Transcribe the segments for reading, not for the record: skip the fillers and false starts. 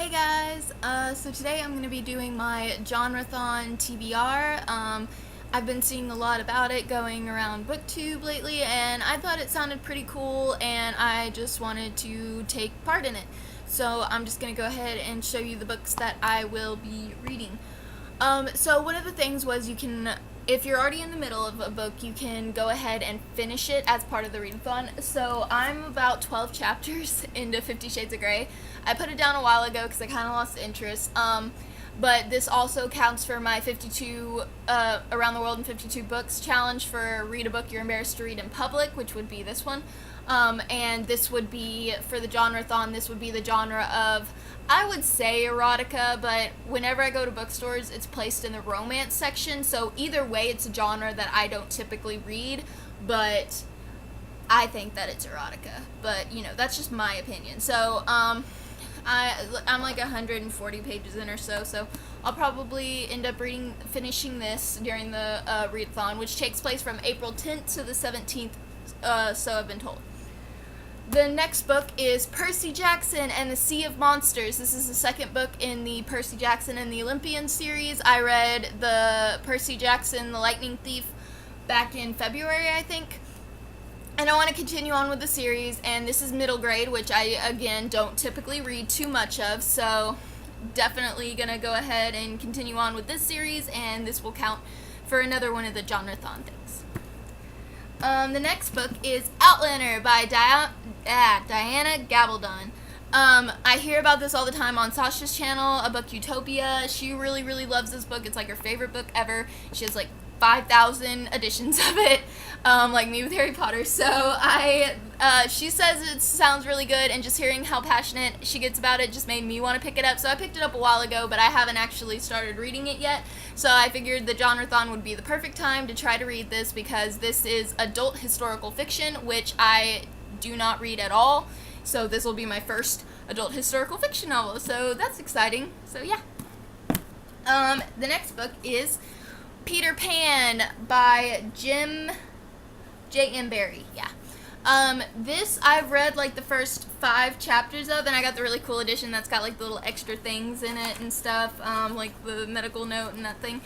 Hey guys, so today I'm going to be doing my Genrethon TBR. I've been seeing a lot about it going around BookTube lately, and I thought it sounded pretty cool, and I just wanted to take part in it. So I'm just going to go ahead and show you the books that I will be reading. So one of the things was if you're already in the middle of a book, you can go ahead and finish it as part of the readathon. So I'm about 12 chapters into 50 Shades of Grey. I put it down a while ago because I kind of lost interest. But this also counts for my 52 Around the World in 52 Books challenge for read a book you're embarrassed to read in public, which would be this one. And this would be, for the Genrethon, this would be the genre of, I would say erotica, but whenever I go to bookstores, it's placed in the romance section, so either way, it's a genre that I don't typically read, but I think that it's erotica, but, you know, that's just my opinion. So, I'm like 140 pages in or so I'll probably end up finishing this during the readathon, which takes place from April 10th to the 17th, so I've been told. The next book is Percy Jackson and the Sea of Monsters. This is the second book in the Percy Jackson and the Olympian series. I read the Percy Jackson, the Lightning Thief, back in February, I think. And I want to continue on with the series, and this is middle grade, which I, again, don't typically read too much of, so definitely going to go ahead and continue on with this series, and this will count for another one of the Genrethon things. The next book is Outlander by Diana Gabaldon. I hear about this all the time on Sasha's channel, A Book Utopia. She really, really loves this book. It's like her favorite book ever. She has like 5,000 editions of it, like me with Harry Potter. So she says it sounds really good, and just hearing how passionate she gets about it just made me want to pick it up. So I picked it up a while ago, but I haven't actually started reading it yet. So I figured the Genrethon would be the perfect time to try to read this, because this is adult historical fiction, which I do not read at all. So this will be my first adult historical fiction novel. So that's exciting. So yeah. The next book is Peter Pan by J.M. Barrie. Yeah. This I've read like the first 5 chapters of, and I got the really cool edition that's got like the little extra things in it and stuff, like the medical note and that thing.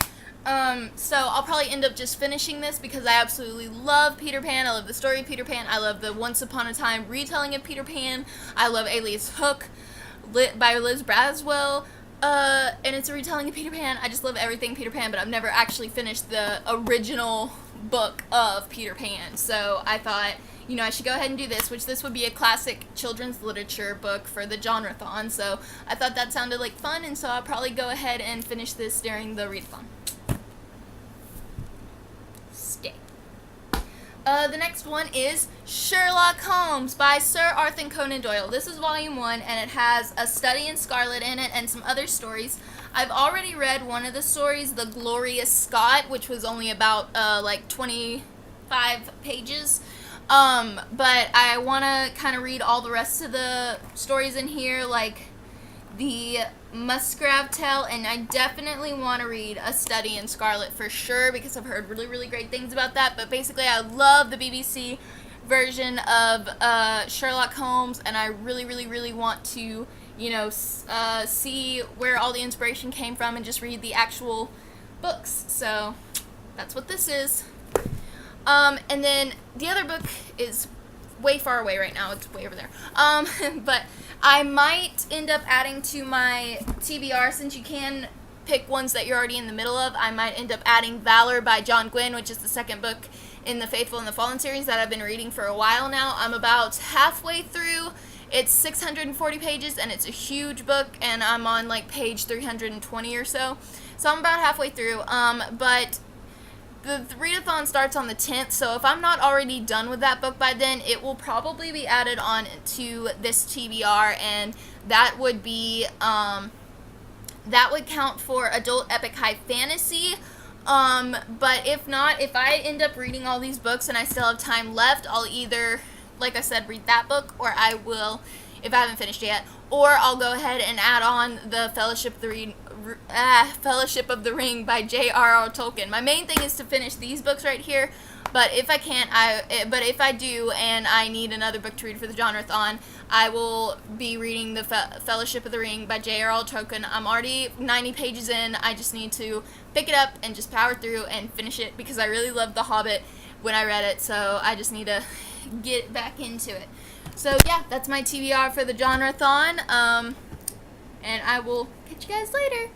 So I'll probably end up just finishing this because I absolutely love Peter Pan. I love the story of Peter Pan. I love the Once Upon a Time retelling of Peter Pan. I love Alias Hook by Liz Braswell. And it's a retelling of Peter Pan. I just love everything Peter Pan, but I've never actually finished the original book of Peter Pan. So I thought, you know, I should go ahead and do this, which this would be a classic children's literature book for the Genrethon. So I thought that sounded like fun, and so I'll probably go ahead and finish this during the readathon. Stay. The next one is Sherlock Holmes by Sir Arthur Conan Doyle. This is volume 1, and it has A Study in Scarlet in it and some other stories. I've already read one of the stories, The Glorious Scot, which was only about like 25 pages. But I want to kind of read all the rest of the stories in here, like the Musgrave Tale, and I definitely want to read A Study in Scarlet for sure, because I've heard really, really great things about that. But basically, I love the BBC version of Sherlock Holmes, and I really, really, really want to, you know, see where all the inspiration came from and just read the actual books. So that's what this is. And then the other book is way far away right now. It's way over there. But I might end up adding to my TBR, since you can pick ones that you're already in the middle of. I might end up adding Valor by John Gwynne, which is the second book in the Faithful and the Fallen series that I've been reading for a while now. I'm about halfway through. It's 640 pages, and it's a huge book, and I'm on like page 320 or so. So I'm about halfway through. But the readathon starts on the 10th, so if I'm not already done with that book by then, it will probably be added on to this TBR, and that would be, that would count for adult epic high fantasy. But if not, if I end up reading all these books and I still have time left, I'll either, like I said, read that book, or I will, if I haven't finished it yet, or I'll go ahead and add on the Fellowship of the Ring by J.R.R. Tolkien. My main thing is to finish these books right here, But if I can't, but if I do and I need another book to read for the Genrethon, I will be reading the Fellowship of the Ring by J.R.R. Tolkien. I'm already 90 pages in. I just need to pick it up and just power through and finish it because I really loved The Hobbit when I read it, so I just need to get back into it. So yeah, that's my TBR for the Genrethon, and I will catch you guys later.